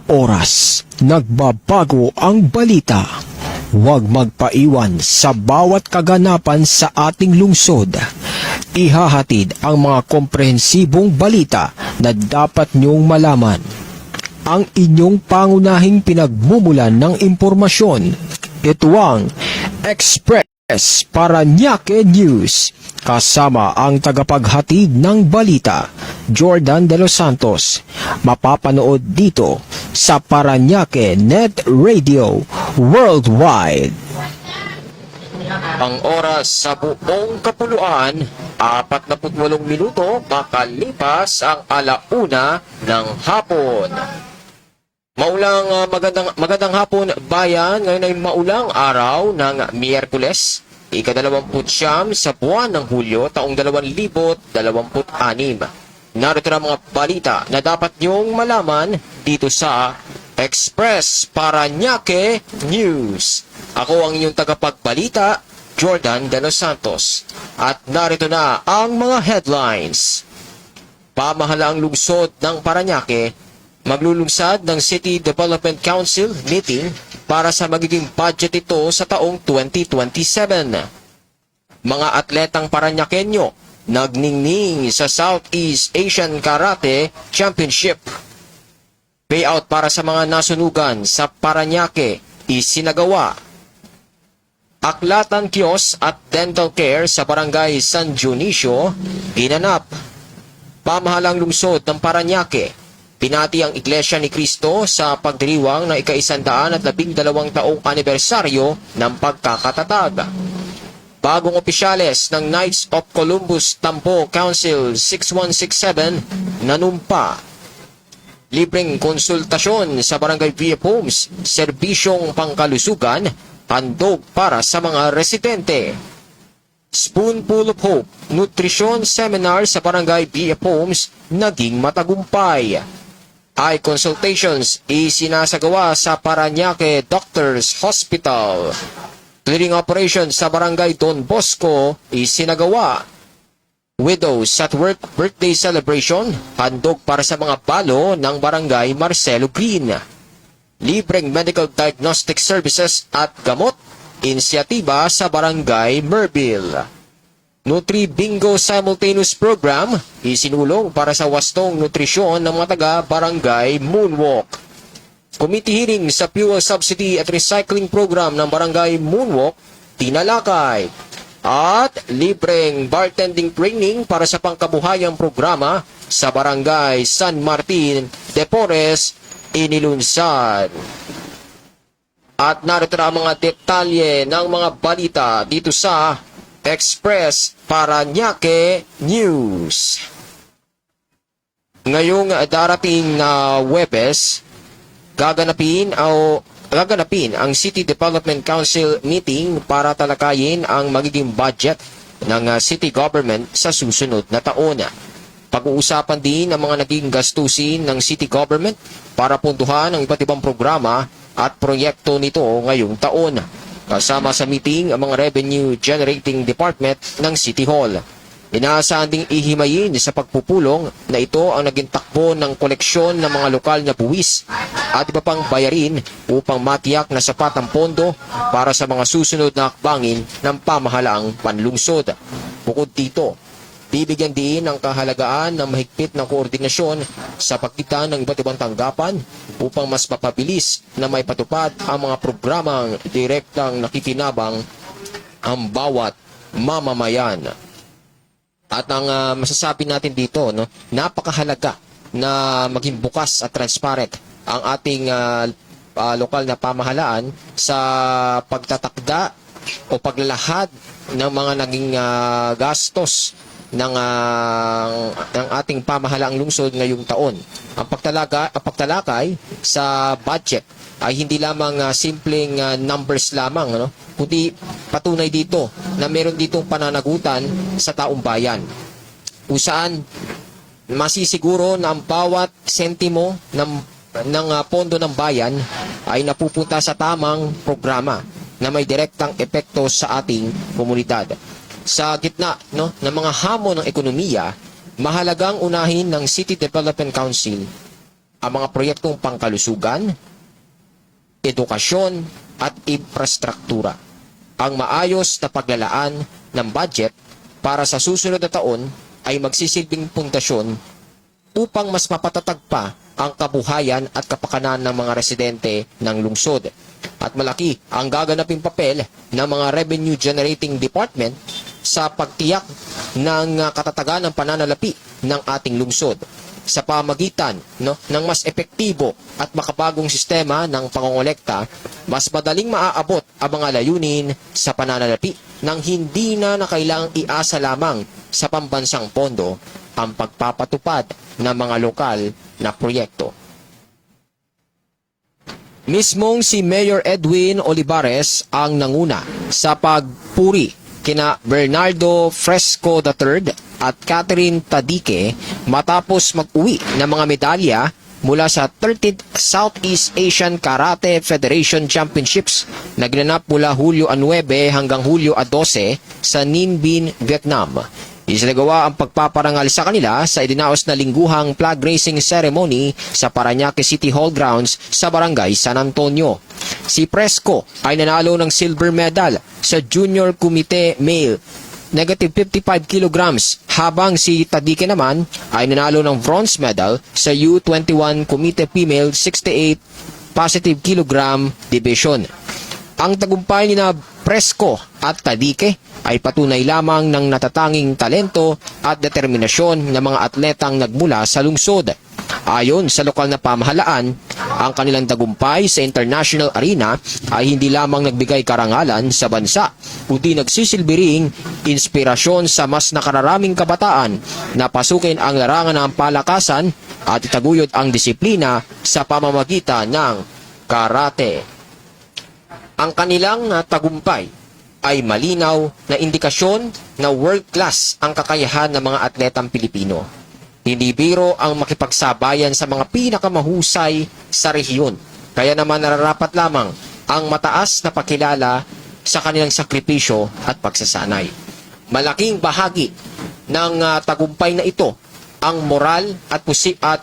oras, nagbabago ang balita. Huwag magpaiwan sa bawat kaganapan sa ating lungsod. Ihahatid ang mga komprehensibong balita na dapat niyong malaman. Ang inyong pangunahing pinagmumulan ng impormasyon. Ito ang Express Parañaque News. Kasama ang tagapaghatid ng balita, Jordan De Los Santos. Mapapanood dito sa Parañaque Net Radio Worldwide. Ang oras sa buong kapuluan, 48 minuto makalipas ang 1:00 ng hapon. Magandang hapon bayan, ngayon ay maulang araw ng Miyerkules, ika-29 sa buwan ng Hulyo, taong 2026. Narito na mga balita na dapat niyong malaman dito sa Express Parañaque News. Ako ang inyong tagapagbalita, Jordan De Los Santos. At narito na ang mga headlines. Pamahalaang lungsod ng Parañaque maglulunsad ng City Development Council meeting para sa magiging budget ito sa taong 2027. Mga atletang Parañaqueño nagningning sa Southeast Asian Karate Championship. Payout para sa mga nasunugan sa Parañaque isinagawa. Aklatan Kiosk at Dental Care sa Barangay San Dionisio ginanap. Pamahalang lungsod ng Parañaque pinati ang Iglesia ni Cristo sa pagdiriwang ng ika-112 taong anibersaryo ng pagkakatatag. Bagong opisyales ng Knights of Columbus Tampo Council 6167 nanumpa. Libreng konsultasyon sa Barangay VF Homes, serbisyong pangkalusugan, handog para sa mga residente. Spoonful of Hope, Nutrition Seminar sa Barangay VF Homes naging matagumpay. Eye consultations isinasagawa sa Parañaque Doctors Hospital. Clearing operations sa Barangay Don Bosco isinagawa. Widows at Work birthday celebration, handog para sa mga balo ng Barangay Marcelo Green. Libreng medical diagnostic services at gamot, inisyatiba sa Barangay Merville. Nutri Bingo Simultaneous Program, isinulong para sa wastong nutrisyon ng mga taga-Barangay Moonwalk. Committee hearing sa Fuel Subsidy at Recycling Program ng Barangay Moonwalk, tinalakay. At libreng bartending training para sa pangkabuhayang programa sa Barangay San Martin de Porres, inilunsad. At narito na ang mga detalye ng mga balita dito sa Express Parañaque News. Ngayong darating na Huwebes, gaganapin ang City Development Council meeting para talakayin ang magiging budget ng city government sa susunod na taon. Pag-uusapan din ang mga naging gastusin ng city government para puntuhan ang iba't ibang programa at proyekto nito ngayong taon. Kasama sa meeting ang mga revenue generating department ng City Hall. Inaasahan ding ihimayin sa pagpupulong na ito ang naging takbo ng koleksyon ng mga lokal na buwis at iba pang bayarin upang matiyak na sapat ang pondo para sa mga susunod na hakbangin ng pamahalaang panlungsod. Bukod dito, bibigyan din ang kahalagaan ng mahigpit na koordinasyon sa pagitan ng iba't ibang tanggapan upang mas mapabilis na may patupad ang mga programang direktang nakikinabang ang bawat mamamayan. At ang masasabi natin dito, napakahalaga na maging bukas at transparent ang ating lokal na pamahalaan sa pagtatakda o paglalahad ng mga naging gastos ng ating pamahalaang lungsod ngayong taon. Ang pagtalakay sa budget ay hindi lamang simpleng numbers lamang, kundi patunay dito na meron ditong pananagutan sa taong bayan. Kung saan masisiguro na ang bawat sentimo ng pondo ng bayan ay napupunta sa tamang programa na may direktang epekto sa ating komunidad. Sa gitna ng mga hamon ng ekonomiya, mahalagang unahin ng City Development Council ang mga proyektong pangkalusugan, edukasyon at infrastruktura. Ang maayos na paglalaan ng budget para sa susunod na taon ay magsisilbing pundasyon upang mas mapatatag pa ang kabuhayan at kapakanan ng mga residente ng lungsod. At malaki ang gaganaping papel ng mga revenue generating department sa pagtiyak ng katatagan ng pananalapi ng ating lungsod sa pamagitan ng mas epektibo at makabagong sistema ng pangongolekta. Mas madaling maaabot ang mga layunin sa pananalapi nang hindi na kailangang iasa lamang sa pambansang pondo ang pagpapatupad ng mga lokal na proyekto. Mismong si Mayor Edwin Olivares ang nanguna sa pagpuri kina Bernardo Fresco III at Catherine Tadique matapos mag-uwi ng mga medalya mula sa 13th Southeast Asian Karate Federation Championships na ginanap mula Hulyo 9 hanggang Hulyo 12 sa Ninh Binh, Vietnam. Isinagawa ang pagpaparangal sa kanila sa idinaos na lingguhang flag raising ceremony sa Parañaque City Hall grounds sa Barangay San Antonio. Si Fresco ay nanalo ng silver medal sa Junior Kumite Male negative 55 kilograms, habang si Tadique naman ay nanalo ng bronze medal sa U21 Kumite Female 68 positive kilogram division. Ang tagumpay ni na Fresco at Tadique ay patunay lamang ng natatanging talento at determinasyon ng mga atletang nagmula sa lungsod. Ayon sa lokal na pamahalaan, ang kanilang tagumpay sa international arena ay hindi lamang nagbigay karangalan sa bansa, kundi nagsisilbi ring inspirasyon sa mas nakararaming kabataan na pasukin ang larangan ng palakasan at itaguyod ang disiplina sa pamamagitan ng karate. Ang kanilang tagumpay ay malinaw na indikasyon na world-class ang kakayahan ng mga atletang Pilipino. Hindi biro ang makipagsabayan sa mga pinakamahusay sa rehiyon. Kaya naman nararapat lamang ang mataas na pakilala sa kanilang sakripisyo at pagsasanay. Malaking bahagi ng tagumpay na ito ang moral at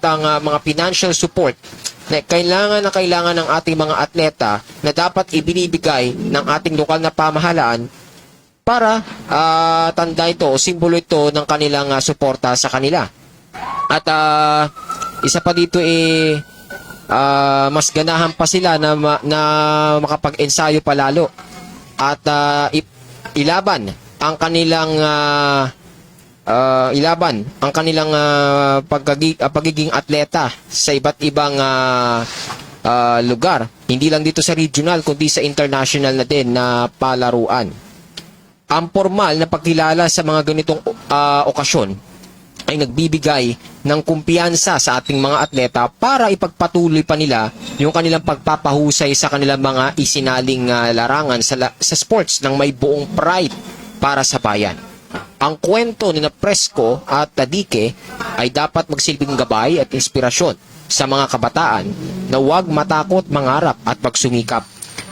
ang mga financial support na kailangan ng ating mga atleta na dapat ibinibigay ng ating lokal na pamahalaan para tanda ito o simbolo ito ng kanilang suporta sa kanila. At isa pa dito mas ganahan pa sila na makapag-ensayo palalo at ilaban ang kanilang pagiging atleta sa iba't ibang lugar. Hindi lang dito sa regional kundi sa international na din na palaruan. Ang formal na pagkilala sa mga ganitong okasyon ay nagbibigay ng kumpiyansa sa ating mga atleta para ipagpatuloy pa nila yung kanilang pagpapahusay sa kanilang mga isinaling larangan sa sports ng may buong pride para sa bayan. Ang kwento ni na Fresco at Tadique ay dapat magsilbing gabay at inspirasyon sa mga kabataan na huwag matakot mangarap at magsumikap.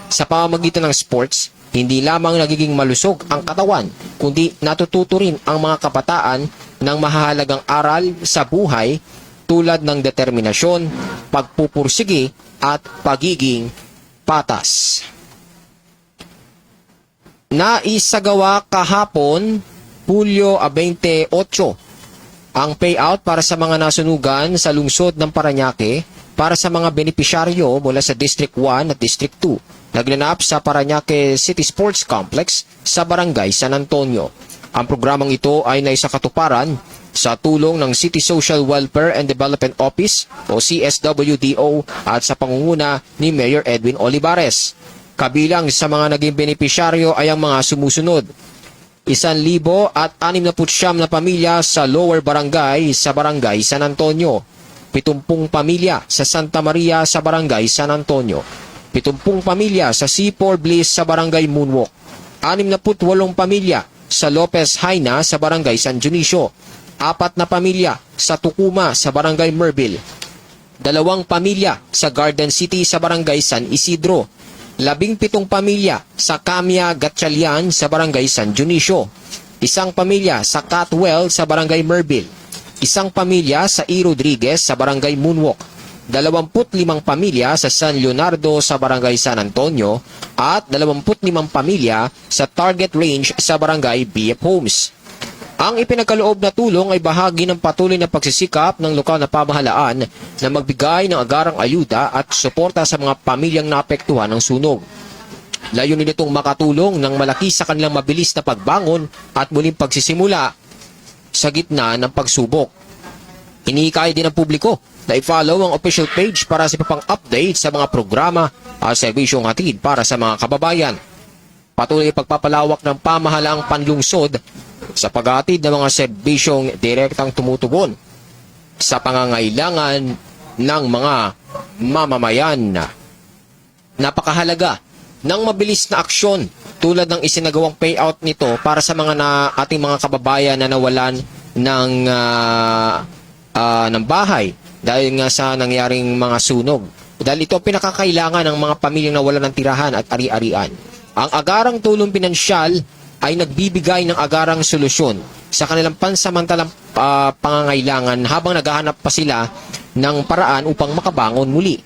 Sa pamamagitan ng sports, hindi lamang nagiging malusog ang katawan, kundi natututo rin ang mga kabataan ng mahalagang aral sa buhay tulad ng determinasyon, pagpupursige at pagiging patas. Naisagawa kahapon, Hulyo 28, ang payout para sa mga nasunugan sa lungsod ng Parañaque para sa mga benepisyaryo mula sa District 1 at District 2. Nagnanap sa Parañaque City Sports Complex sa Barangay San Antonio. Ang programang ito ay naisakatuparan sa tulong ng City Social Welfare and Development Office o CSWDO at sa pangunguna ni Mayor Edwin Olivares. Kabilang sa mga naging benepisyaryo ay ang mga sumusunod: 1,069 na pamilya sa Lower Barangay sa Barangay San Antonio, 70 pamilya sa Santa Maria sa Barangay San Antonio, 70 pamilya sa C4 Bliss sa Barangay Moonwalk, 68 pamilya sa Lopez Haina sa Barangay San Dionisio, 4 na pamilya sa Tukuma sa Barangay Merville, 2 pamilya sa Garden City sa Barangay San Isidro, 17 pamilya sa Camia Gatchalian sa Barangay San Dionisio, 1 pamilya sa Catwell sa Barangay Merville, 1 pamilya sa E. Rodriguez sa Barangay Moonwalk, 25 pamilya sa San Leonardo sa Barangay San Antonio at 25 pamilya sa Target Range sa Barangay BF Homes. Ang ipinagkaloob na tulong ay bahagi ng patuloy na pagsisikap ng lokal na pamahalaan na magbigay ng agarang ayuda at suporta sa mga pamilyang naapektuhan ng sunog. Layunin nitong makatulong ng malaki sa kanilang mabilis na pagbangon at muling pagsisimula sa gitna ng pagsubok. Hinihikayat din ng publiko na i-follow ang official page para sa pang update sa mga programa at serbisyong hatid para sa mga kababayan. Patuloy pagpapalawak ng pamahalaang panlungsod sa paghatid ng mga serbisyong direktang tumutugon sa pangangailangan ng mga mamamayan. Napakahalaga ng mabilis na aksyon tulad ng isinagawang payout nito para sa mga ating mga kababayan na nawalan ng bahay dahil nga sa nangyaring mga sunog. Dahil ito pinakakailangan ng mga pamilyang nawalan ng tirahan at ari-arian. Ang agarang tulong pinansyal ay nagbibigay ng agarang solusyon sa kanilang pansamantalang pangangailangan habang naghahanap pa sila ng paraan upang makabangon muli.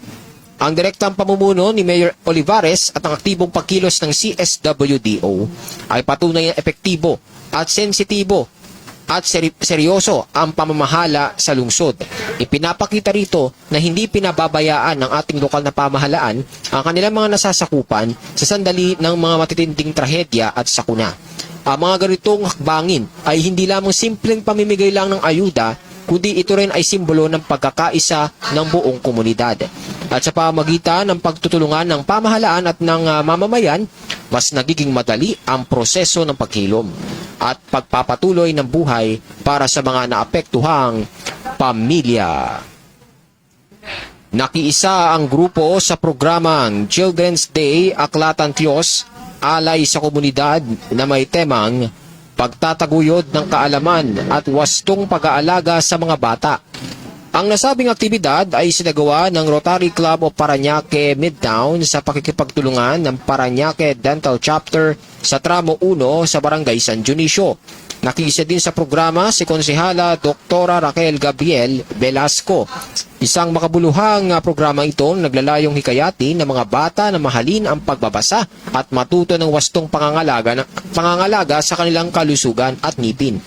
Ang direktang pamumuno ni Mayor Olivares at ang aktibong pagkilos ng CSWDO ay patunay na epektibo at sensitibo at seryoso ang pamamahala sa lungsod. Ipinapakita rito na hindi pinababayaan ng ating lokal na pamahalaan ang kanilang mga nasasakupan sa sandali ng mga matitinding trahedya at sakuna. Ang mga ganitong hakbangin ay hindi lamang simpleng pamimigay lang ng ayuda, kundi ito rin ay simbolo ng pagkakaisa ng buong komunidad. At sa pamamagitan ng pagtutulungan ng pamahalaan at ng mamamayan, mas nagiging madali ang proseso ng paghilom at pagpapatuloy ng buhay para sa mga naapektuhang pamilya. Nakiisa ang grupo sa programang Children's Day Aklatan Diyos alay sa komunidad na may temang pagtataguyod ng kaalaman at wastong pag-aalaga sa mga bata. Ang nasabing aktibidad ay sinagawa ng Rotary Club of Parañaque Midtown sa pakikipagtulungan ng Parañaque Dental Chapter sa Tramo 1 sa Barangay San Dionisio. Nakisa din sa programa si Konsehala Dr. Raquel Gabriel Velasco. Isang makabuluhang programa ito naglalayong hikayatin ng mga bata na mahalin ang pagbabasa at matuto ng wastong pangangalaga sa kanilang kalusugan at ngipin.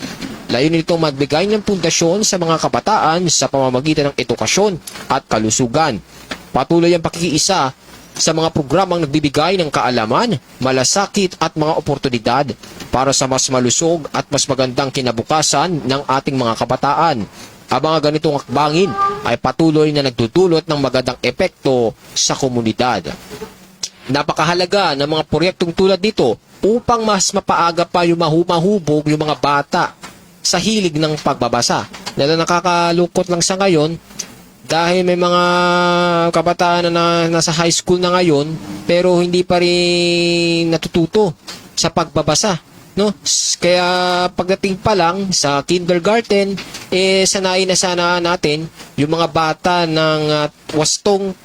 Layunin nitong magbigay ng pundasyon sa mga kabataan sa pamamagitan ng edukasyon at kalusugan. Patuloy ang pakikiisa sa mga programang nagbibigay ng kaalaman, malasakit at mga oportunidad para sa mas malusog at mas magandang kinabukasan ng ating mga kabataan. Ang mga ganitong hakbangin ay patuloy na nagdudulot ng magandang epekto sa komunidad. Napakahalaga ng mga proyektong tulad nito upang mas mapaaga pa yung mahubog yung mga bata sa hilig ng pagbabasa. Dahil nakakalungkot lang sa ngayon dahil may mga kabataan na nasa high school na ngayon pero hindi pa rin natututo sa pagbabasa, no? Kaya pagdating pa lang sa kindergarten, sanayin na sana natin yung mga bata ng wastong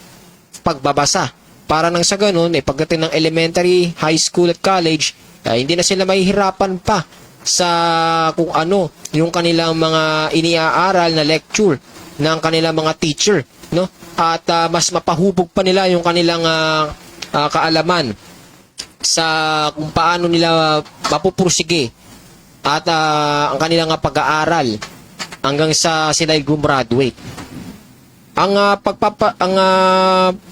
pagbabasa. Para nang sa ganun, pagdating ng elementary, high school at college, hindi na sila mahihirapan pa sa kung ano yung kanilang mga iniaaral na lecture ng kanilang mga teacher, no? At mas mapahubog pa nila yung kanilang kaalaman sa kung paano nila mapupursige at ang kanilang pag-aaral hanggang sa sila gumraduate.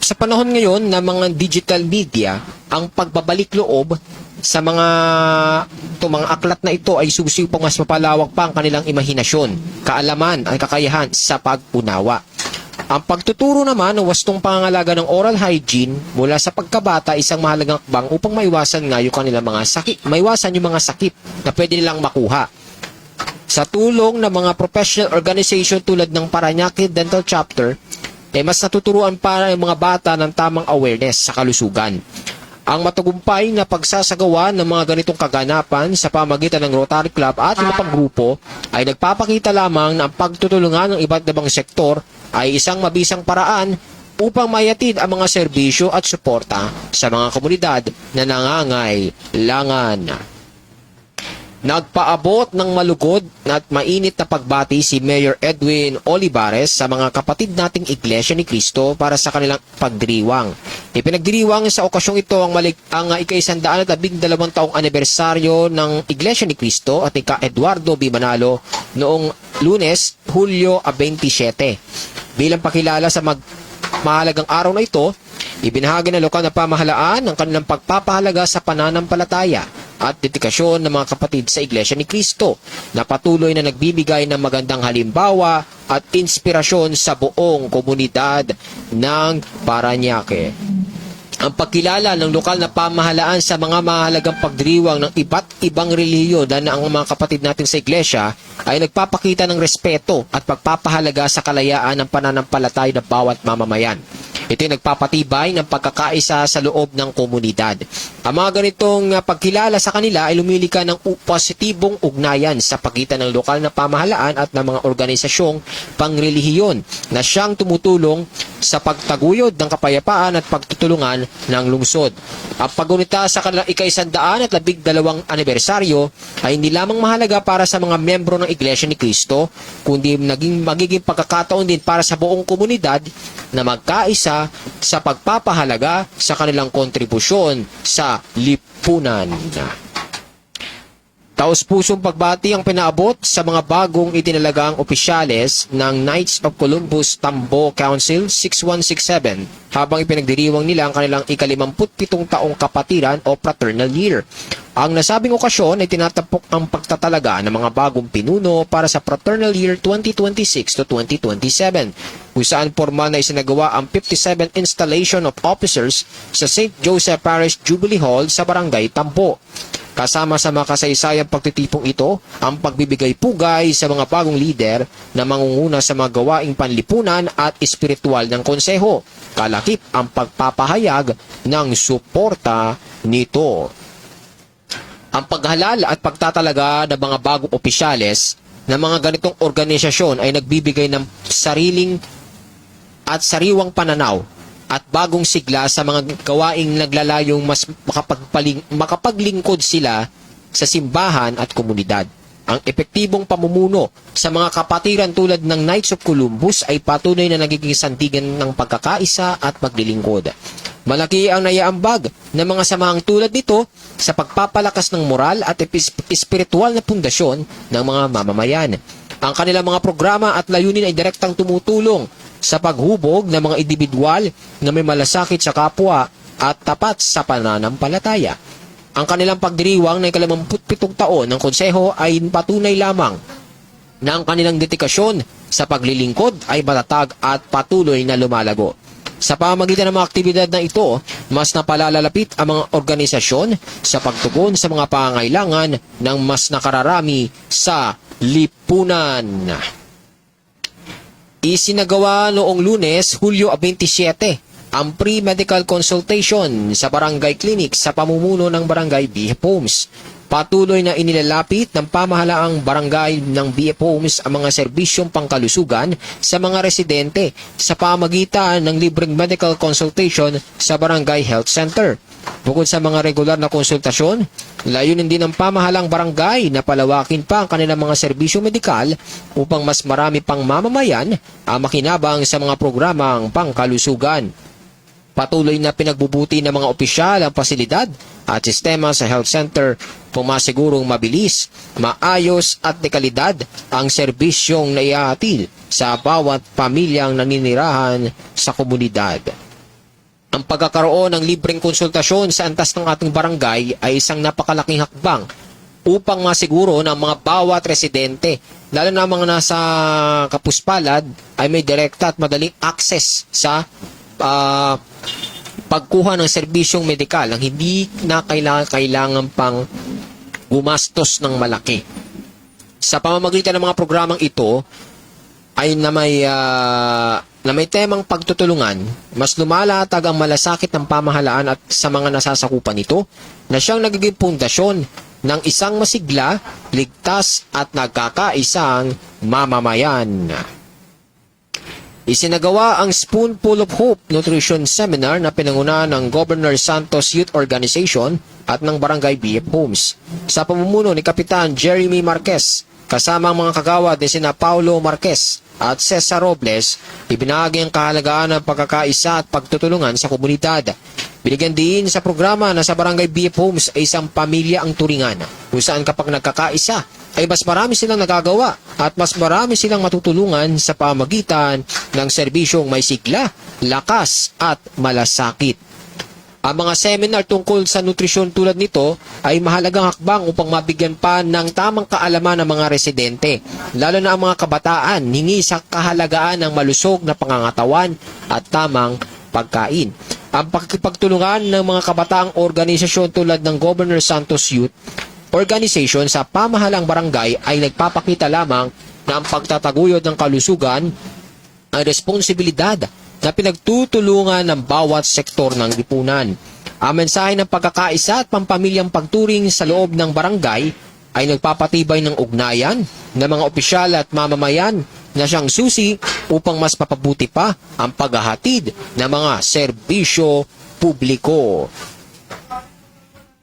Sa panahon ngayon ng mga digital media, ang pagbabalik loob sa mga aklat na ito ay susiw pang mas mapalawak pa ang kanilang imahinasyon, kaalaman at kakayahan sa pag-unawa. Ang pagtuturo naman ng wastong pangangalaga ng oral hygiene mula sa pagkabata isang mahalagang hakbang upang maiwasan nga yung kanilang mga sakit, maiwasan yung mga sakit na pwede nilang makuha. Sa tulong ng mga professional organization tulad ng Parañaque Dental Chapter, mas natuturuan para yung mga bata ng tamang awareness sa kalusugan. Ang matagumpay na pagsasagawa ng mga ganitong kaganapan sa pamagitan ng Rotary Club at iba pang grupo ay nagpapakita lamang na ang pagtutulungan ng iba't ibang sektor ay isang mabisang paraan upang mayatid ang mga serbisyo at suporta sa mga komunidad na nangangailangan. Nagpaabot ng malugod at mainit na pagbati si Mayor Edwin Olivares sa mga kapatid nating Iglesia ni Cristo para sa kanilang pagdiriwang. Ipinagdiriwang sa okasyong ito ang ika-112 taong anibersaryo ng Iglesia ni Cristo at ika Eduardo B. Manalo noong Lunes, Hulyo 27. Bilang pakilala sa mahalagang araw na ito, ibinahagi ng lokal na pamahalaan ang kanilang pagpapahalaga sa pananampalataya at dedikasyon ng mga kapatid sa Iglesia ni Cristo na patuloy na nagbibigay ng magandang halimbawa at inspirasyon sa buong komunidad ng Parañaque. Ang pagkilala ng lokal na pamahalaan sa mga mahalagang pagdiriwang ng iba't ibang relihiyon na ang mga kapatid natin sa Iglesia ay nagpapakita ng respeto at pagpapahalaga sa kalayaan ng pananampalataya ng bawat mamamayan. Ito ay nagpapatibay ng pagkakaisa sa loob ng komunidad. Ang mga ganitong pagkilala sa kanila ay lumilika ng positibong ugnayan sa pagitan ng lokal na pamahalaan at ng mga organisasyong pangrelihiyon na siyang tumutulong sa pagtaguyod ng kapayapaan at pagtutulungan ng lungsod. Ang paggunita sa kanilang ika-112 anibersaryo ay hindi lamang mahalaga para sa mga membro ng Iglesia ni Cristo, kundi magiging pagkakataon din para sa buong komunidad na magkaisa sa pagpapahalaga sa kanilang kontribusyon sa lipunan. Taos-pusong pagbati ang pinaabot sa mga bagong itinalagang opisyales ng Knights of Columbus Tambo Council 6167 habang ipinagdiriwang nila ang kanilang ika-57 taong kapatiran o fraternal year. Ang nasabing okasyon ay tinatapok ang pagtatalaga ng mga bagong pinuno para sa fraternal year 2026 to 2027, kung saan formal na isinagawa ang 57 installation of officers sa St. Joseph Parish Jubilee Hall sa Barangay Tambo. Kasama sa makasaysayang pagtitipong ito, ang pagbibigay pugay sa mga bagong lider na mangunguna sa mga gawaing panlipunan at espiritual ng konseho, kalakip ang pagpapahayag ng suporta nito. Ang paghalal at pagtatalaga ng mga bagong opisyales ng mga ganitong organisasyon ay nagbibigay ng sariling at sariwang pananaw at bagong sigla sa mga gawaing naglalayong mas makapaglingkod sila sa simbahan at komunidad. Ang epektibong pamumuno sa mga kapatiran tulad ng Knights of Columbus ay patuloy na nagiging sandigan ng pagkakaisa at paglilingkod. Malaki ang naiaambag ng mga samahang tulad nito sa pagpapalakas ng moral at espiritual na pundasyon ng mga mamamayan. Ang kanilang mga programa at layunin ay direktang tumutulong sa paghubog ng mga individual na may malasakit sa kapwa at tapat sa pananampalataya. Ang kanilang pagdiriwang na ika-57 taon ng konseho ay patunay lamang na ang kanilang dedikasyon sa paglilingkod ay matatag at patuloy na lumalago. Sa pamamagitan ng mga aktibidad na ito, mas napalalapit ang mga organisasyon sa pagtugon sa mga pangangailangan ng mas nakararami sa lipunan. Isinagawa noong Lunes, Hulyo 27, ang pre-medical consultation sa barangay clinic sa pamumuno ng Barangay BF Homes. Patuloy na inilalapit ng pamahalaang barangay ng BF Homes ang mga serbisyong pangkalusugan sa mga residente sa pamagitan ng libreng medical consultation sa Barangay Health Center. Bukod sa mga regular na konsultasyon, layunin din ng pamahalang barangay na palawakin pa ang kanilang mga serbisyo medikal upang mas marami pang mamamayan ang makinabang sa mga programang pangkalusugan. Patuloy na pinagbubuti ng mga opisyal ang pasilidad at sistema sa health center pumasigurong mabilis, maayos at dekalidad ang serbisyong naihahatid sa bawat pamilyang naninirahan sa komunidad. Ang pagkakaroon ng libreng konsultasyon sa antas ng ating barangay ay isang napakalaking hakbang upang masiguro ng mga bawat residente, lalo na mga nasa kapuspalad, ay may direkta at madaling access sa pagkuha ng serbisyong medikal ang hindi na kailangan pang gumastos ng malaki. Sa pamamagitan ng mga programang ito ay na may temang pagtutulungan, mas lumalatag ang malasakit ng pamahalaan at sa mga nasasakupan nito na siyang nagiging pundasyon ng isang masigla, ligtas at nagkakaisang mamamayan. Isinagawa ang Spoonful of Hope Nutrition Seminar na pinangunahan ng Governor Santos Youth Organization at ng Barangay BF Homes. Sa pamumuno ni Kapitan Jeremy Marquez, kasama ang mga kagawad ni sina Paulo Marquez at Cesar Robles, ibinahagi ang kahalagaan ng pagkakaisa at pagtutulungan sa komunidad. Binigyan din sa programa na sa Barangay BF Homes ay isang pamilya ang turingan, kung saan kapag nagkakaisa ay mas marami silang nagagawa at mas marami silang matutulungan sa pamagitan ng serbisyong may sigla, lakas at malasakit. Ang mga seminar tungkol sa nutrisyon tulad nito ay mahalagang hakbang upang mabigyan pa ng tamang kaalaman ng mga residente, lalo na ang mga kabataan hingi sa kahalagaan ng malusog na pangangatawan at tamang pagkain. Ang pakikipagtulungan ng mga kabataang organisasyon tulad ng Governor Santos Youth Organization sa pamahalang barangay ay nagpapakita lamang na ang pagtataguyod ng kalusugan ay responsibilidad na pinagtutulungan ng bawat sektor ng lipunan. Ang mensahe ng pagkakaisa at pampamilyang pagturing sa loob ng barangay ay nagpapatibay ng ugnayan ng mga opisyal at mamamayan na siyang susi upang mas mapabuti pa ang paghahatid ng mga serbisyo publiko.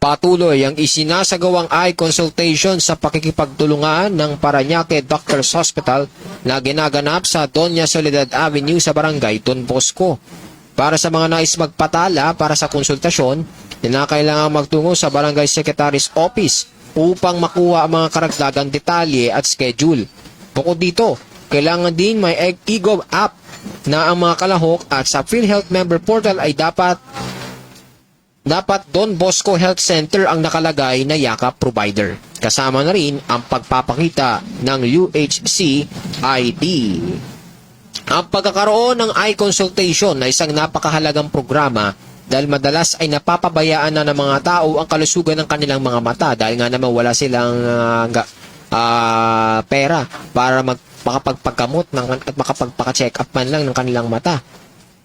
Patuloy ang isinasagawang eye consultation sa pakikipagtulungan ng Parañaque Doctors Hospital na ginaganap sa Doña Soledad Avenue sa Barangay Don Bosco. Para sa mga nais magpatala para sa konsultasyon, kailangan magtungo sa Barangay Secretary's Office upang makuha ang mga karagdagang detalye at schedule. Bukod dito, kailangan din may eGov app na ang mga kalahok at sa PhilHealth member portal ay dapat Don Bosco Health Center ang nakalagay na yakap provider. Kasama na rin ang pagpapakita ng UHC ID. Ang pagkakaroon ng eye consultation na isang napakahalagang programa dahil madalas ay napapabayaan na ng mga tao ang kalusugan ng kanilang mga mata dahil nga naman wala silang pera para makapagpagamot at makapagpaka-check up man lang ng kanilang mata.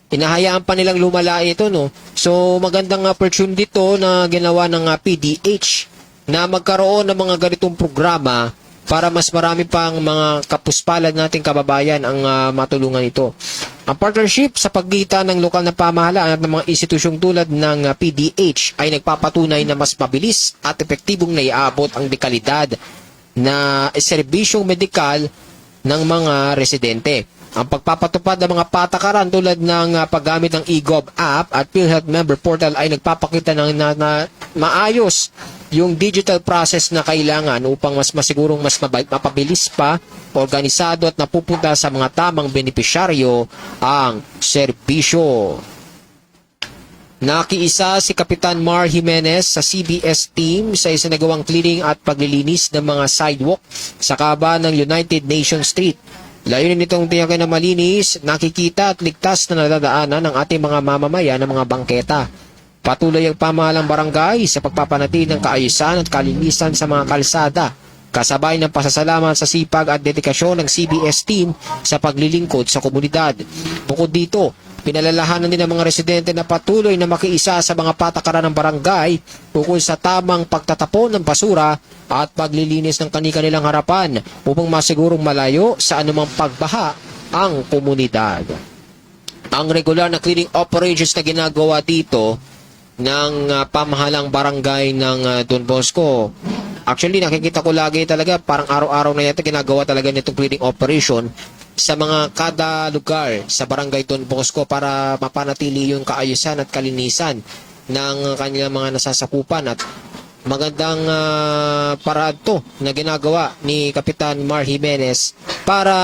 Hinahayaan pa nilang lumala ito, no? So, magandang opportunity dito na ginawa ng PDH na magkaroon ng mga ganitong programa para mas marami pang mga kapuspalad nating kababayan ang matulungan ito. Ang partnership sa pagitan ng lokal na pamahalaan at ng mga institusyong tulad ng PDH ay nagpapatunay na mas mabilis at epektibong naiabot ang dekalidad na serbisyong medikal ng mga residente. Ang pagpapatupad ng mga patakaran tulad ng paggamit ng eGov app at PhilHealth member portal ay nagpapakita ng na maayos yung digital process na kailangan upang mas masigurong mas mapabilis pa, organisado at napupunta sa mga tamang benepisyaryo ang serbisyo. Nakiisa si Kapitan Mar Jimenez sa CBS team sa isinagawang cleaning at paglilinis ng mga sidewalk sa kaba ng United Nations Street. Layunin nitong tiyakin na malinis, nakikita at ligtas na nadadaanan ng ating mga mamamayan ng mga bangketa. Patuloy ang pamahalang barangay sa pagpapanatili ng kaayusan at kalinisan sa mga kalsada, kasabay ng pasasalamat sa sipag at dedikasyon ng CBS team sa paglilingkod sa komunidad. Bukod dito, pinalalahanan din ng mga residente na patuloy na makiisa sa mga patakaran ng barangay ukol sa tamang pagtatapon ng basura at paglilinis ng kanilang harapan upang masigurong malayo sa anumang pagbaha ang komunidad. Ang regular na cleaning operations na ginagawa dito ng pamahalang barangay ng Don Bosco, actually nakikita ko lagi talaga parang araw-araw na yata ginagawa talaga nitong cleaning operation sa mga kada lugar sa barangay Don Bosco para mapanatili yung kaayusan at kalinisan ng kanilang mga nasasakupan. At magandang paraan to na ginagawa ni Kapitan Mar Jimenez para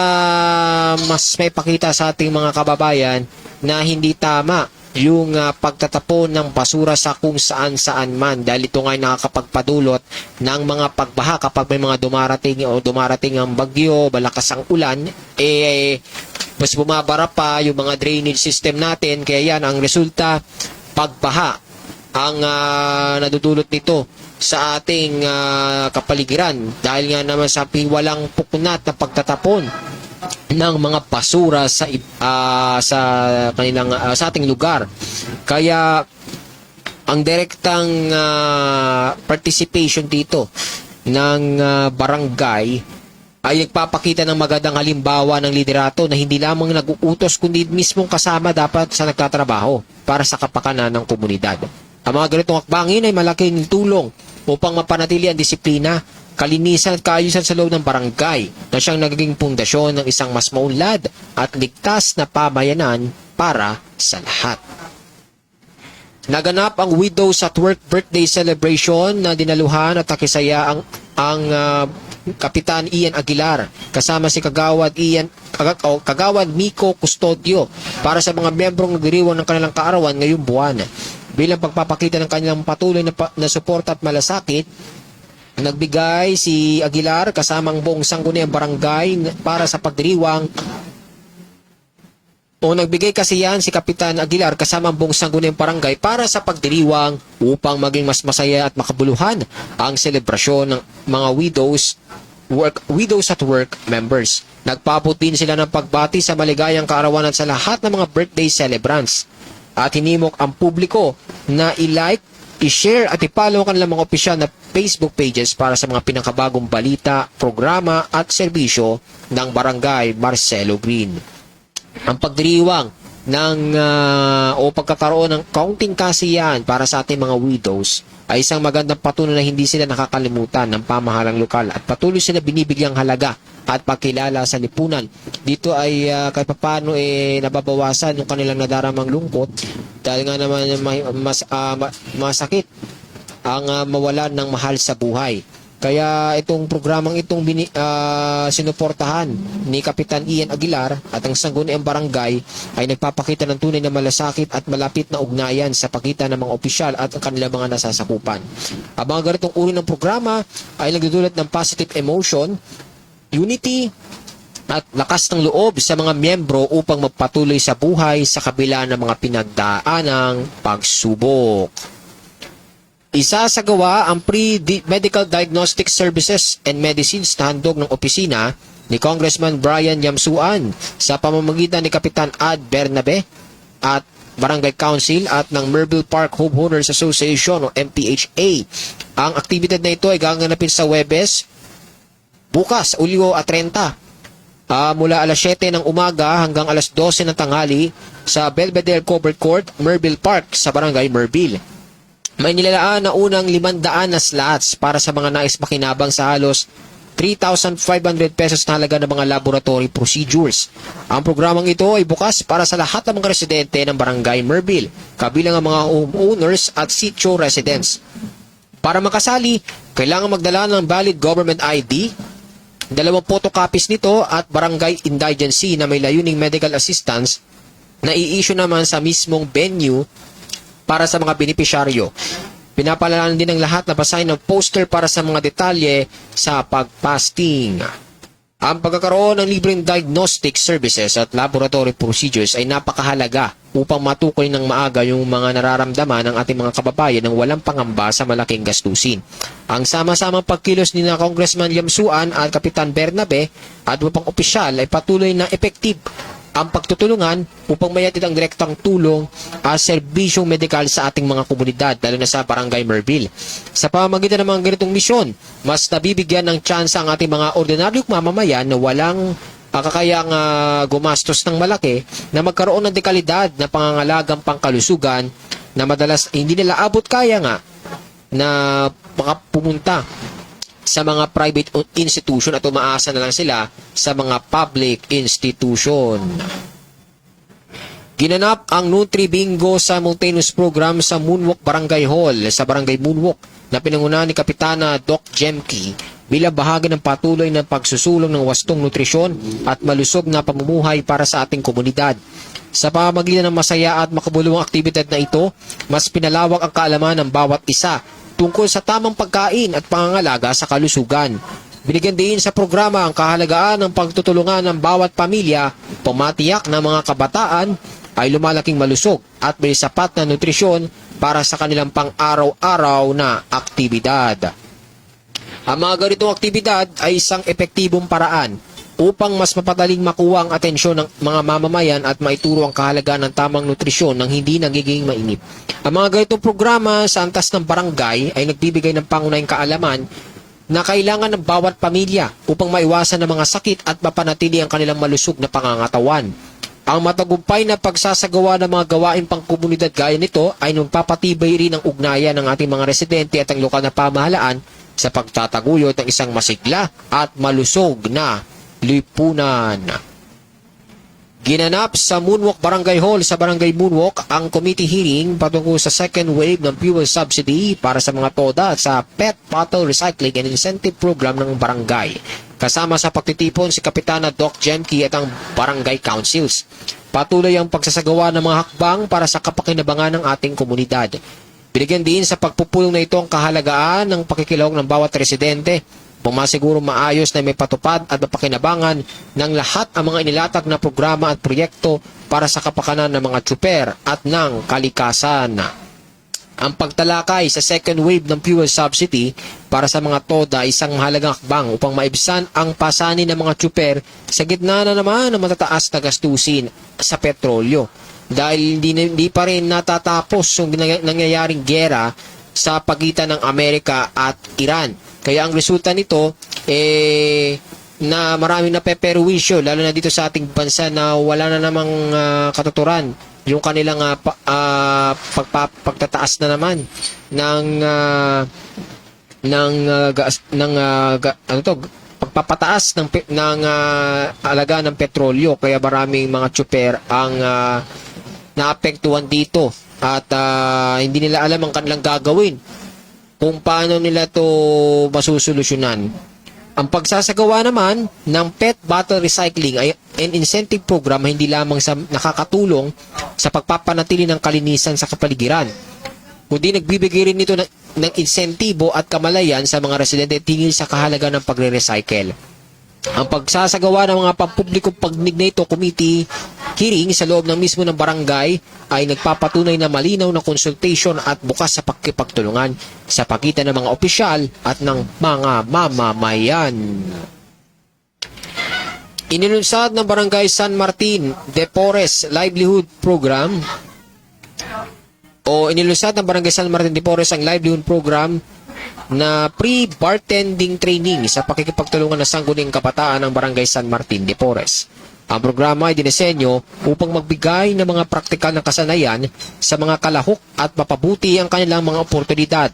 mas may pakita sa ating mga kababayan na hindi tama yung pagtatapon ng basura sa kung saan-saan man, dahil ito nga ay nakakapagpadulot ng mga pagbaha kapag may mga dumarating ang bagyo, malakas ang ulan, mas bumabara pa yung mga drainage system natin, kaya yan ang resulta, pagbaha ang nadudulot nito sa ating kapaligiran dahil nga naman sa walang puknat na pagtatapon ng mga basura sa sa ating lugar. Kaya ang direktang participation dito ng barangay ay nagpapakita ng magandang halimbawa ng liderato na hindi lamang nag-uutos kundi mismong kasama dapat sa nagtatrabaho para sa kapakanan ng komunidad. Ang mga ganitong hakbangin ay malaking tulong upang mapanatili ang disiplina, kalinisan at kaayusan sa loob ng barangay na siyang nagiging pundasyon ng isang mas maunlad at ligtas na pamayanan para sa lahat. Naganap ang Widows at Work birthday celebration na dinaluhan at nakisaya ang Kapitan Ian Aguilar kasama si Kagawad Miko Custodio para sa mga membrong nagdiriwang ng kanilang kaarawan ngayong buwan. Bilang pagpapakita ng kanilang patuloy na suporta at malasakit, nagbigay si Aguilar kasama ang buong sangguniang barangay para sa pagdiriwang nagbigay kasi yan si Kapitan Aguilar kasama ang buong sangguniang barangay para sa pagdiriwang upang maging mas masaya at makabuluhan ang selebrasyon ng mga Widows at Work members. Nagpaabot din sila ng pagbati sa maligayang kaarawanan sa lahat ng mga birthday celebrants at hinimok ang publiko na i-like, i-share at i-follow ang kanilang mga opisyal na Facebook pages para sa mga pinakabagong balita, programa at serbisyo ng Barangay Marcelo Green. Ang pagdiriwang o pagkakaroon ng kaunting kasiyahan para sa ating mga widows ay isang magandang patunay na hindi sila nakakalimutan ng pamahalang lokal at patuloy sila binibigyang halaga at pagkilala sa lipunan. Dito ay kahit paano nababawasan yung kanilang nadaramang lungkot dahil nga naman masakit ang mawalan ng mahal sa buhay. Kaya itong programang itong sinuportahan ni Kapitan Ian Aguilar at ang sangguniang barangay ay nagpapakita ng tunay na malasakit at malapit na ugnayan sa pagitan ng mga opisyal at ang kanilang mga nasasakupan. Ang mga ganitong uri ng programa ay nagdudulot ng positive emotion, unity, at lakas ng loob sa mga miyembro upang magpatuloy sa buhay sa kabila ng mga pinagdaanang pagsubok. Isasagawa ang pre-medical diagnostic services and medicines na handog ng opisina ni Congressman Brian Yamsuan sa pamamagitan ni Kapitan Ad Bernabe at Barangay Council at ng Merville Park Homeowners Association o MPHA. Ang aktibidad na ito ay gaganapin sa Huwebes, bukas, Hulyo 30. Mula alas 7 ng umaga hanggang alas 12 ng tanghali sa Belvedere Covered Court, Merville Park sa Barangay Merville. May nilalaan na unang 500 na slots para sa mga nais makinabang sa halos 3,500 pesos na halaga ng mga laboratory procedures. Ang programang ito ay bukas para sa lahat ng mga residente ng Barangay Merville, kabilang ang mga homeowners at sitio residents. Para makasali, kailangan magdala ng valid government ID, 2 photocopies nito at barangay indigency na may layuning medical assistance na i-issue naman sa mismong venue para sa mga benepisyaryo. Pinapalalanan din ng lahat na basahin ng poster para sa mga detalye sa pagpasting. Ang pagkakaroon ng libreng diagnostic services at laboratory procedures ay napakahalaga upang matukoy ng maaga yung mga nararamdaman ng ating mga kababayan ng walang pangamba sa malaking gastusin. Ang sama-samang pagkilos ni na Congressman Yamsuan at Kapitan Bernabe at upang opisyal ay patuloy na effective ang pagtutulungan upang mayatid ang direktang tulong at serbisyong medikal sa ating mga komunidad, lalo na sa Barangay Merville. Sa pamamagitan ng mga ganitong misyon, mas nabibigyan ng tsansa ang ating mga ordinaryong mamamayan na walang kakayang gumastos ng malaki na magkaroon ng dekalidad na pangangalagang pangkalusugan na madalas hindi nila abot kaya nga na pumunta sa mga private institution at umaasa na lang sila sa mga public institution. Ginanap ang Nutri Bingo Simultaneous Program sa Moonwalk Barangay Hall sa Barangay Moonwalk na pinangunahan ni Kapitana Doc Jemke bilang bahagi ng patuloy na pagsusulong ng wastong nutrisyon at malusog na pamumuhay para sa ating komunidad. Sa pamamagitan ng masaya at makabuluhang aktibidad na ito, mas pinalawak ang kaalaman ng bawat isa tungkol sa tamang pagkain at pangangalaga sa kalusugan. Binigyan din sa programa ang kahalagaan ng pagtutulungan ng bawat pamilya, pumatiyak na mga kabataan ay lumalaking malusog at may sapat na nutrisyon para sa kanilang pang-araw-araw na aktibidad. Ang mga ganitong aktibidad ay isang epektibong paraan upang mas mapadaling makuha ang atensyon ng mga mamamayan at maituro ang kahalagaan ng tamang nutrisyon nang hindi nagiging mainip. Ang mga ganitong programa sa antas ng barangay ay nagbibigay ng pangunahing kaalaman na kailangan ng bawat pamilya upang maiwasan ang mga sakit at mapanatili ang kanilang malusog na pangangatawan. Ang matagumpay na pagsasagawa ng mga gawain pangkomunidad gaya nito ay nagpapatibay rin ng ugnayan ng ating mga residente at ang lokal na pamahalaan sa pagtataguyod ng isang masigla at malusog na lipunan. Ginanap sa Moonwalk Barangay Hall sa Barangay Moonwalk ang committee hearing patungkol sa second wave ng fuel subsidy para sa mga TODA at sa PET Bottle Recycling and Incentive Program ng barangay. Kasama sa pagtitipon si Kapitana Doc Jenki at ang barangay councils. Patuloy ang pagsasagawa ng mga hakbang para sa kapakinabangan ng ating komunidad. Binigyan din sa pagpupulong na ito ang kahalagaan ng pakikilahok ng bawat residente. Pumasiguro maayos na may patupad at mapakinabangan ng lahat ang mga inilatag na programa at proyekto para sa kapakanan ng mga tsuper at ng kalikasan. Ang pagtalakay sa second wave ng fuel subsidy para sa mga TODA ay isang mahalagang hakbang upang maibsan ang pasanin ng mga tsuper sa gitna na naman ng matataas na gastusin sa petrolyo. Dahil hindi pa rin natatapos yung nangyayaring giyera sa pagitan ng Amerika at Iran. Kaya ang resulta nito, na maraming napeperwisyo, lalo na dito sa ating bansa na wala na namang katuturan yung kanilang pagtataas na naman pagpapataas ng alaga ng petrolyo. Kaya maraming mga tsuper ang naapektuhan dito at hindi nila alam ang kanilang gagawin kung paano nila to masusolusyonan. Ang pagsasagawa naman ng PET Bottle Recycling ay an incentive program hindi lamang sa nakakatulong sa pagpapanatili ng kalinisan sa kapaligiran, kundi nagbibigay rin nito ng insentibo at kamalayan sa mga residente tingin sa kahalagaan ng pagre-recycle. Ang pagsasagawa ng mga pampublikong pagdinig na ito, committee hearing sa loob ng mismo ng barangay ay nagpapatunay na malinaw na consultation at bukas sa pagkipagtulungan sa pagitan ng mga opisyal at ng mga mamamayan. Inilunsad ng Barangay San Martin de Porres Livelihood Program inilunsad ng Barangay San Martin de Porres ang Livelihood Program na pre-bartending training sa pakikipagtulungan ng Sangguniang Kabataan ng Barangay San Martin de Porres. Ang programa ay dinesenyo upang magbigay ng mga praktikal na kasanayan sa mga kalahok at mapabuti ang kanilang mga oportunidad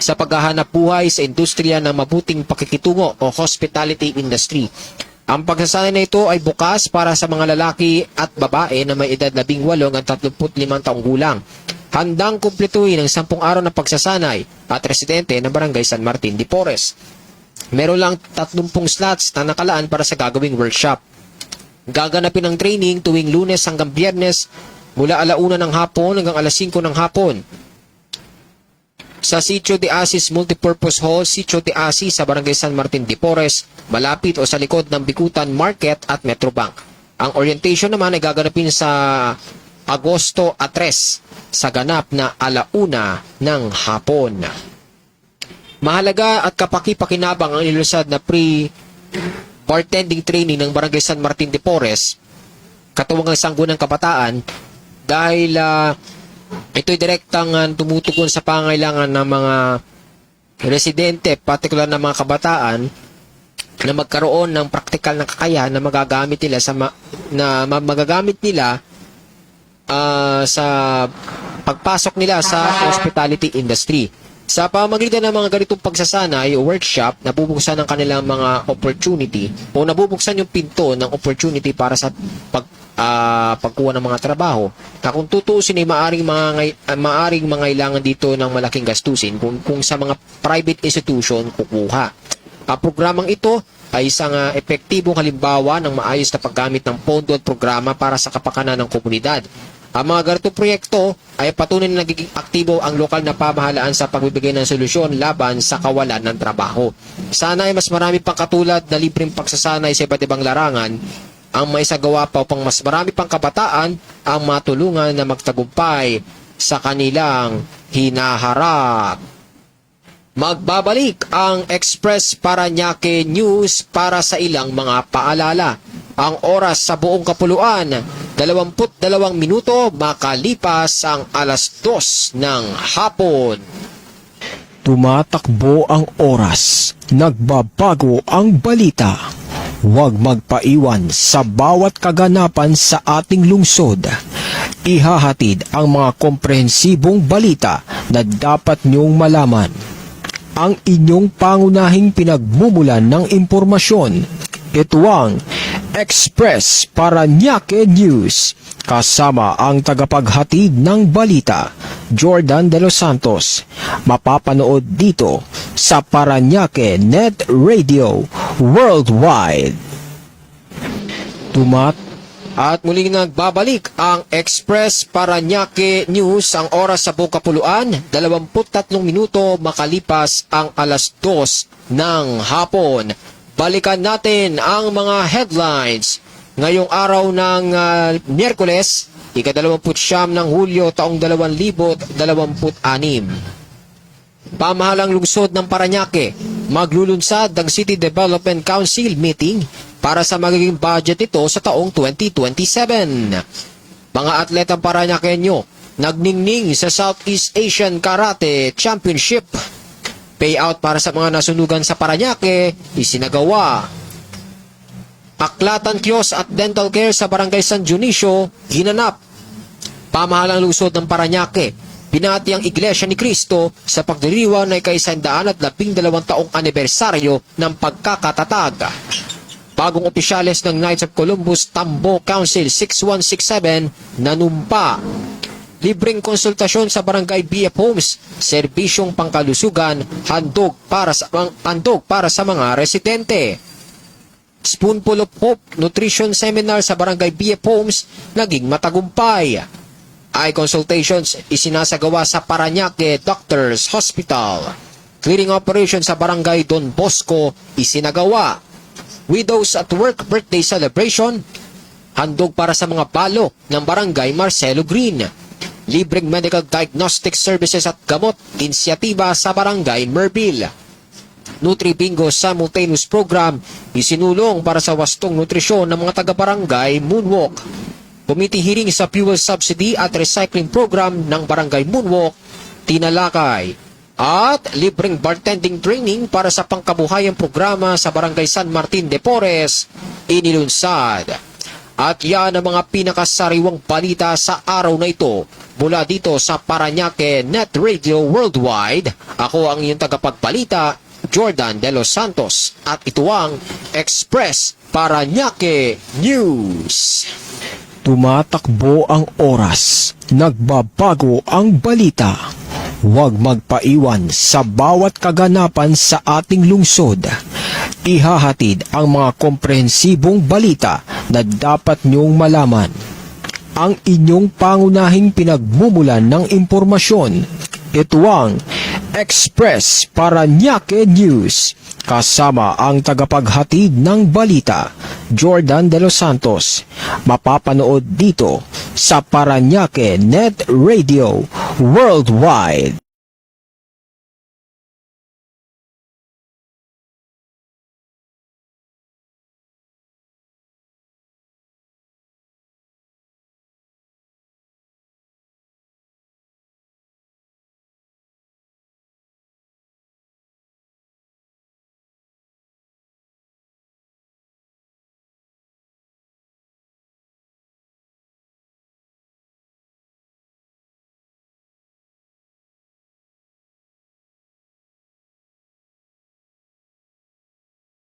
sa paghahanap buhay sa industriya ng mabuting pakikitungo o hospitality industry. Ang pagsasanay na ito ay bukas para sa mga lalaki at babae na may edad 18 at 35 taong gulang. Handang kumpletuhin ang 10 araw na pagsasanay at residente ng Barangay San Martin de Porres. Meron lang 30 slots na nakalaan para sa gagawing workshop. Gaganapin ang training tuwing Lunes hanggang Biyernes mula 1:00 ng hapon hanggang 5:00 ng hapon sa Sitio de Asis Multipurpose Hall, Sitio de Asis sa Barangay San Martin de Porres, malapit o sa likod ng Bikutan Market at Metrobank. Ang orientation naman ay gaganapin sa Agosto 3 sa ganap na 1:00 ng hapon. Mahalaga at kapaki-pakinabang ang inilusad na pre-bartending training ng Barangay San Martin de Porres, katuwang ng Sangguniang Kabataan, dahil ito'y direktang tumutugon sa pangailangan ng mga residente, partikular na mga kabataan, na magkaroon ng praktikal na kakayahan na magagamit nila sa pagpasok nila sa hospitality industry. Sa pamamagitan ng mga ganitong pagsasanay o workshop, nabubuksan ang kanilang mga opportunity o nabubuksan yung pinto ng opportunity para sa pagkuha ng mga trabaho na kung tutuusin ay maaring mangailangan dito ng malaking gastusin kung sa mga private institution kukuha. Ang programang ito ay isang epektibong halimbawa ng maayos na paggamit ng pondo at programa para sa kapakanan ng komunidad. Ang mga ganitong proyekto ay patunay na nagiging aktibo ang lokal na pamahalaan sa pagbibigay ng solusyon laban sa kawalan ng trabaho. Sana ay mas marami pang katulad na libreng pagsasanay sa iba't ibang larangan ang maisagawa pa upang mas marami pang kabataan ang matulungan na magtagumpay sa kanilang hinaharap. Magbabalik ang Express Parañaque News para sa ilang mga paalala. Ang oras sa buong kapuluan, 22 minuto makalipas ang 2:00 ng hapon. Tumatakbo ang oras, nagbabago ang balita. Huwag magpaiwan sa bawat kaganapan sa ating lungsod. Ihahatid ang mga komprehensibong balita na dapat niyong malaman. Ang inyong pangunahing pinagmumulan ng impormasyon. Ito ang Express Parañaque News. Kasama ang tagapaghatid ng balita, Jordan De Los Santos. Mapapanood dito sa Parañaque Net Radio Worldwide. At muling nagbabalik ang Express Parañaque News. Ang oras sa Bukapuluan, 23 minuto makalipas ang alas 2 ng hapon. Balikan natin ang mga headlines ngayong araw ng Miyerkules, ika-29 ng Hulyo taong 2026. Pamahalang lungsod ng Parañaque, maglulunsad ng City Development Council meeting para sa magiging budget ito sa taong 2027. Mga atletang Parañaqueño nagningning sa Southeast Asian Karate Championship. Payout para sa mga nasunugan sa Parañaque isinagawa. Aklatan Kiosk at Dental Care sa Barangay San Dionisio ginanap. Pamahalang lungsod ng Parañaque, binati ang Iglesia ni Cristo sa pagdiriwang ng ika-112 taong anibersaryo ng pagkakatatag. Bagong opisyales ng Knights of Columbus Tambo Council 6167 nanumpa. Libreng konsultasyon sa Barangay BF Homes, serbisyong pangkalusugan, handog para sa mga residente. Spoonful of Hope Nutrition Seminar sa Barangay BF Homes naging matagumpay. Eye consultations isinasagawa sa Parañaque Doctors Hospital. Cleaning operation sa Barangay Don Bosco isinagawa. Widows at Work Birthday Celebration, handog para sa mga palo ng Barangay Marcelo Green. Libreng medical diagnostic services at gamot, inisyatiba sa Barangay Merville. Nutri-Bingo Simultaneous Program, isinulong para sa wastong nutrisyon ng mga taga-barangay Moonwalk. Committee hearing sa fuel subsidy at recycling program ng Barangay Moonwalk, tinalakay. At libreng bartending training para sa pangkabuhayang programa sa Barangay San Martin de Porres, inilunsad. At yan ang mga pinakasariwang balita sa araw na ito. Mula dito sa Parañaque Net Radio Worldwide, ako ang iyong tagapagbalita, Jordan De Los Santos. At ito ang Express Parañaque News. Tumatakbo ang oras, nagbabago ang balita. Huwag magpaiwan sa bawat kaganapan sa ating lungsod. Ihahatid ang mga komprehensibong balita na dapat niyong malaman. Ang inyong pangunahing pinagmumulan ng impormasyon. Ito ang Express Parañaque News. Kasama ang tagapaghatid ng balita, Jordan De Los Santos. Mapapanood dito sa Parañaque Net Radio Worldwide.